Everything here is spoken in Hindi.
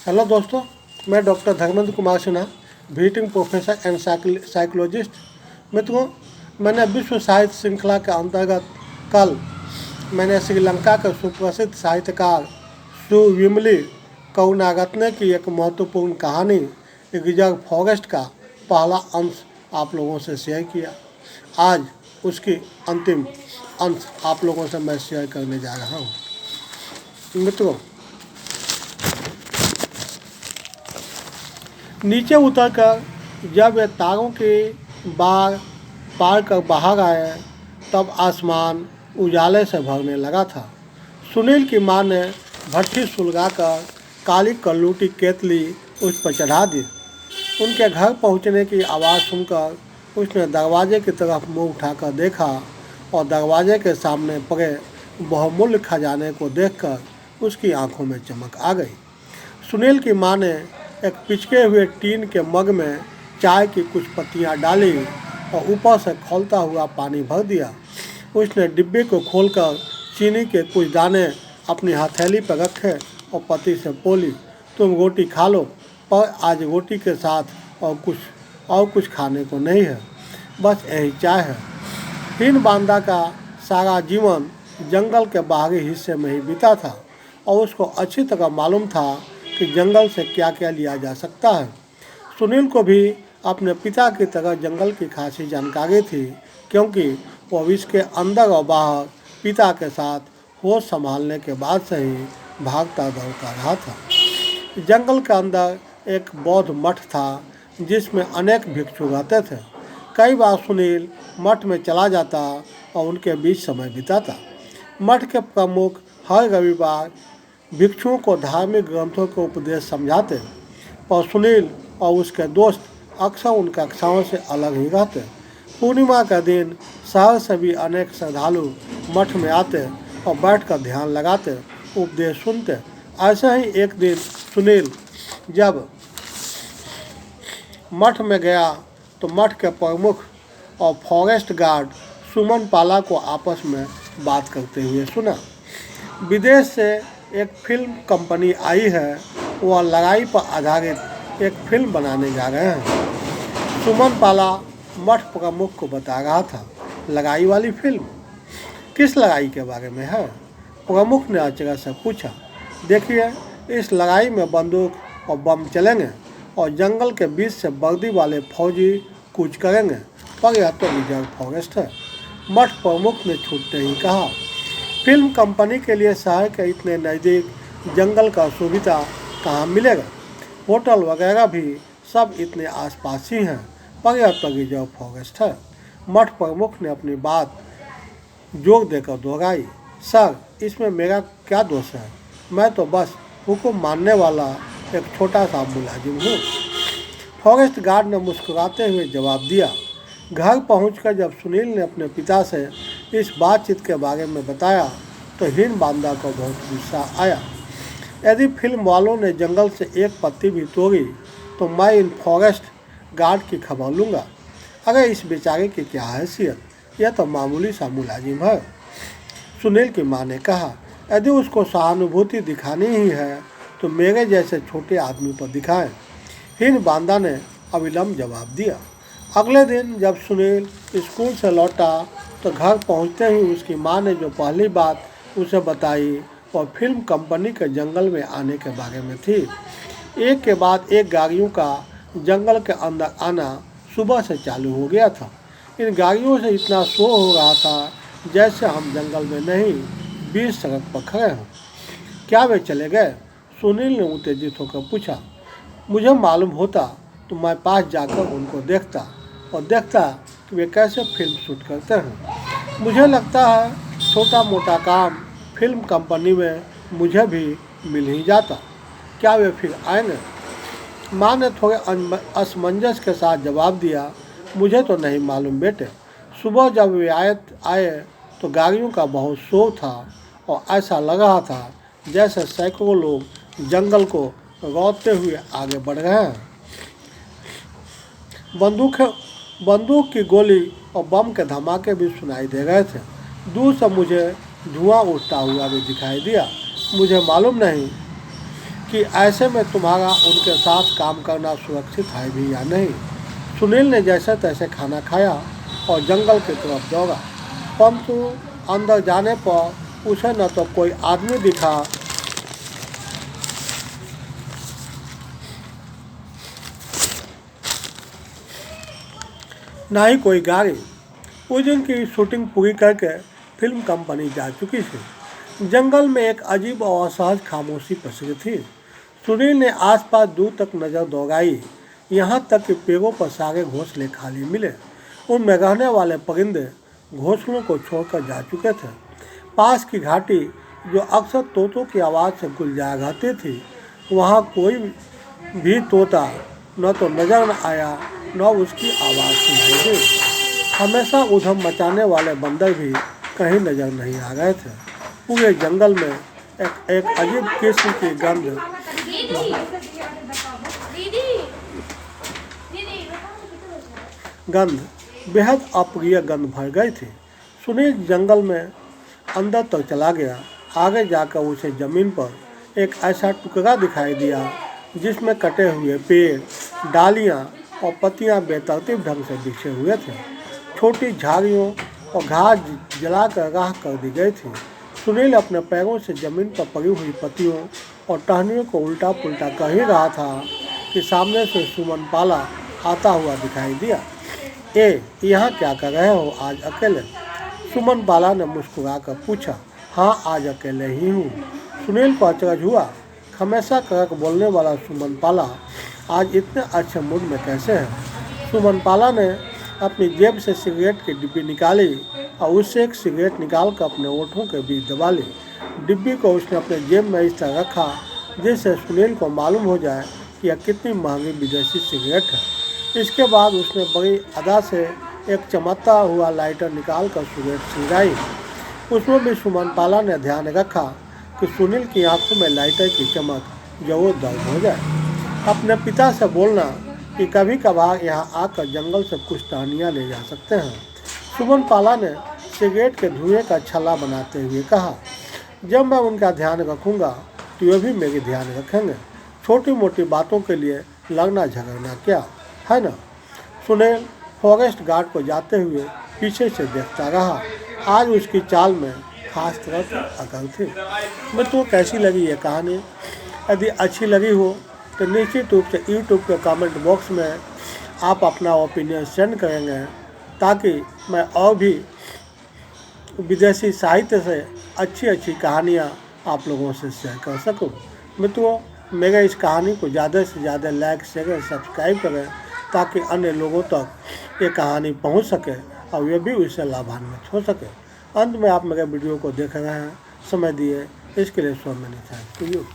हेलो दोस्तों, मैं doctor Dharmendra Kumar Sinha, visiting professor and psychologist. मित्रों, मैंने विश्व साहित्य श्रृंखला के अंतर्गत कल मैंने श्रीलंका के सुप्रसिद्ध साहित्यकार सुविमली करुणारत्ने की एक महत्वपूर्ण कहानी रिजर्व फॉरेस्ट का पहला अंश आप लोगों से शेयर किया। आज उसकी अंतिम अंश आप लोगों से मैं शेयर करने जा रहा हूँ। मित्रों, नीचे उतरकर जब वे तारों की बार पार कर बाहर आए तब आसमान उजाले से भरने लगा था। सुनील की मां ने भट्ठी सुलगाकर काली कल्लूटी केतली उस पर चढ़ा दी। उनके घर पहुंचने की आवाज़ सुनकर उसने दरवाजे की तरफ मुंह उठाकर देखा और दरवाजे के सामने पड़े बहुमूल्य खजाने को देखकर उसकी आंखों में चमक आ गई। सुनील की मां ने एक पिचके हुए टीन के मग में चाय की कुछ पत्तियां डाली और ऊपर से खौलता हुआ पानी भर दिया। उसने डिब्बे को खोलकर चीनी के कुछ दाने अपनी हथेली पर रखे और पति से बोली, तुम रोटी खा लो, पर आज रोटी के साथ और कुछ खाने को नहीं है, बस यही चाय है। हिन बांदा का सारा जीवन जंगल के बाहरी हिस्से में ही बीता था और उसको अच्छी तरह मालूम था कि जंगल से क्या क्या लिया जा सकता है। सुनील को भी अपने पिता की तरह जंगल की खासी जानकारी थी, क्योंकि वह इसके अंदर और बाहर पिता के साथ होश संभालने के बाद से ही भागता दौड़ता रहा था। जंगल के अंदर एक बौद्ध मठ था जिसमें अनेक भिक्षु रहते थे। कई बार सुनील मठ में चला जाता और उनके बीच समय बिताता। मठ के प्रमुख हर रविवार भिक्षुओं को धार्मिक ग्रंथों के उपदेश समझाते, पर सुनील और उसके दोस्त अक्सर उन कक्षाओं से अलग ही रहते। पूर्णिमा का दिन शहर से भी अनेक श्रद्धालु मठ में आते और बैठकर ध्यान लगाते, उपदेश सुनते। ऐसे ही एक दिन सुनील जब मठ में गया तो मठ के प्रमुख और फॉरेस्ट गार्ड सुमन पाला को आपस में बात करते हुए सुना। विदेश से एक फिल्म कंपनी आई है, वह लड़ाई पर आधारित एक फिल्म बनाने जा रहे हैं। सुमन पाला मठ प्रमुख को बता रहा था, लड़ाई वाली फिल्म? किस लड़ाई के बारे में है? प्रमुख ने अचरज से पूछा। देखिए, इस लड़ाई में बंदूक और बम चलेंगे और जंगल के बीच से वर्दी वाले फौजी कूच करेंगे, पर यह तो रिजर्व फॉरेस्ट है, मठ प्रमुख ने छूटते ही कहा। फिल्म कंपनी के लिए शहर के इतने नज़दीक जंगल का सुविधा कहाँ मिलेगा? होटल वगैरह भी सब इतने आसपास ही हैं, पर यह तो रिजर्व फॉरेस्ट है, मठ प्रमुख ने अपनी बात जोर देकर दोहराई। सर, इसमें मेरा क्या दोष है? मैं तो बस हुक्म मानने वाला एक छोटा सा मुलाजिम हूँ, फॉरेस्ट गार्ड ने मुस्कुराते हुए जवाब दिया। घर पहुंचकर जब सुनील ने अपने पिता से इस बातचीत के बारे में बताया तो हिन बांदा को बहुत गुस्सा आया। यदि फिल्म वालों ने जंगल से एक पत्ती भी तोड़ी तो मैं इन फॉरेस्ट गार्ड की खबर लूँगा। अगर इस बेचारे की क्या हैसियत, यह तो मामूली सा मुलाजिम है। सुनील की मां ने कहा, यदि उसको सहानुभूति दिखानी ही है तो मेरे जैसे छोटे आदमी पर दिखाएं। हिन बांदा ने अविलंब जवाब दिया। अगले दिन जब सुनील स्कूल से लौटा तो घर पहुंचते ही उसकी मां ने जो पहली बात उसे बताई और फिल्म कंपनी के जंगल में आने के बारे में थी। एक के बाद एक गाड़ियों का जंगल के अंदर आना सुबह से चालू हो गया था। इन गाड़ियों से इतना शोर हो रहा था जैसे हम जंगल में नहीं, बीच सड़क पर खड़े हों। क्या वे चले गए? सुनील ने उत्तेजित होकर पूछा। मुझे मालूम होता तो मैं पास जाकर उनको देखता और देखता कि वे कैसे फिल्म शूट करते हैं। मुझे लगता है छोटा मोटा काम फिल्म कंपनी में मुझे भी मिल ही जाता। क्या वे फिर आएंगे? माँ ने थोड़े असमंजस के साथ जवाब दिया, मुझे तो नहीं मालूम बेटे। सुबह जब वे आए तो गाड़ियों का बहुत शोर था और ऐसा लग रहा था जैसे सैकड़ों लोग जंगल को रौंदते हुए आगे बढ़ रहे हैं। बंदूक की गोली और बम के धमाके भी सुनाई दे रहे थे। दूर से मुझे धुआं उठता हुआ भी दिखाई दिया। मुझे मालूम नहीं कि ऐसे में तुम्हारा उनके साथ काम करना सुरक्षित है भी या नहीं। सुनील ने जैसे तैसे खाना खाया और जंगल की तरफ दौड़ा, परंतु अंदर जाने पर उसे न तो कोई आदमी दिखा ना ही कोई गाड़ी। उस दिन की शूटिंग पूरी करके फिल्म कंपनी जा चुकी थी। जंगल में एक अजीब और असहज खामोशी पसरी थी। सुनील ने आसपास दूर तक नज़र दौड़ाई, यहाँ तक कि पेड़ों पर सारे घोंसले खाली मिले। उनमें रहने वाले परिंदे घोंसलों को छोड़कर जा चुके थे। पास की घाटी जो अक्सर तोतों की आवाज़ से गुलजार रहती थी, वहाँ कोई भी तोता न तो नजर न आया न उसकी आवाज़ सुनाई दी। हमेशा उधम मचाने वाले बंदर भी कहीं नजर नहीं आ गए थे। पूरे जंगल में एक अजीब किस्म की गंध बेहद अप्रिय गंध भर गई थी। सुनील जंगल में अंदर तक चला गया। आगे जाकर उसे जमीन पर एक ऐसा टुकड़ा दिखाई दिया जिसमें कटे हुए पेड़, डालियां और पत्तियां बेतरतीब ढंग से बिछे हुए थे। छोटी झाड़ियों और घास जलाकर राख कर दी गई थी। सुनील अपने पैरों से जमीन पर पड़ी हुई पत्तियों और टहनियों को उल्टा पुल्टा कर ही रहा था कि सामने से सुमन पाला आता हुआ दिखाई दिया। यहाँ क्या कर रहे हो आज अकेले? सुमन पाला ने मुस्कुराकर पूछा। हाँ, आज अकेले ही हूँ। सुनील को अचरज हुआ। हमेशा कड़क बोलने वाला सुमन पाला आज इतने अच्छे मूड में कैसे है? सुमन पाला ने अपनी जेब से सिगरेट की डिब्बी निकाली और उससे एक सिगरेट निकालकर अपने ओठों के बीच दबा ली। डिब्बी को उसने अपने जेब में इस तरह रखा जिससे सुनील को मालूम हो जाए कि यह कितनी महंगी विदेशी सिगरेट है। इसके बाद उसने बड़ी अदा से एक चमकता हुआ लाइटर निकाल कर सिगरेट सिगराई। उसमें भी सुमन पाला ने ध्यान रखा कि सुनील की आंखों में लाइटर की चमक जरूर दर्द हो जाए। अपने पिता से बोलना कि कभी कभार यहाँ आकर जंगल से कुछ टहनियाँ ले जा सकते हैं। सुमन पाला ने सिगरेट के धुएं का छल्ला बनाते हुए कहा। जब मैं उनका ध्यान रखूँगा तो वे भी मेरी ध्यान रखेंगे। छोटी मोटी बातों के लिए लड़ना झगड़ना क्या है ना। सुनील फॉरेस्ट गार्ड को जाते हुए पीछे से देखता रहा। आज उसकी चाल में खास तरह की अकल थी। मित्रों, कैसी लगी ये कहानी? यदि अच्छी लगी हो तो निश्चित रूप से यूट्यूब के कमेंट बॉक्स में आप अपना ओपिनियन सेंड करेंगे ताकि मैं और भी विदेशी साहित्य से अच्छी कहानियाँ आप लोगों से शेयर कर सकूं। मित्रों, मेरे इस कहानी को ज़्यादा से ज़्यादा लाइक शेयर सब्सक्राइब करें ताकि अन्य लोगों तक ये कहानी पहुंच सके और वे भी उससे लाभान्वित हो सके। अंत में आप मेरे वीडियो को देख रहे हैं, समय दिए इसके लिए so many thanks to you.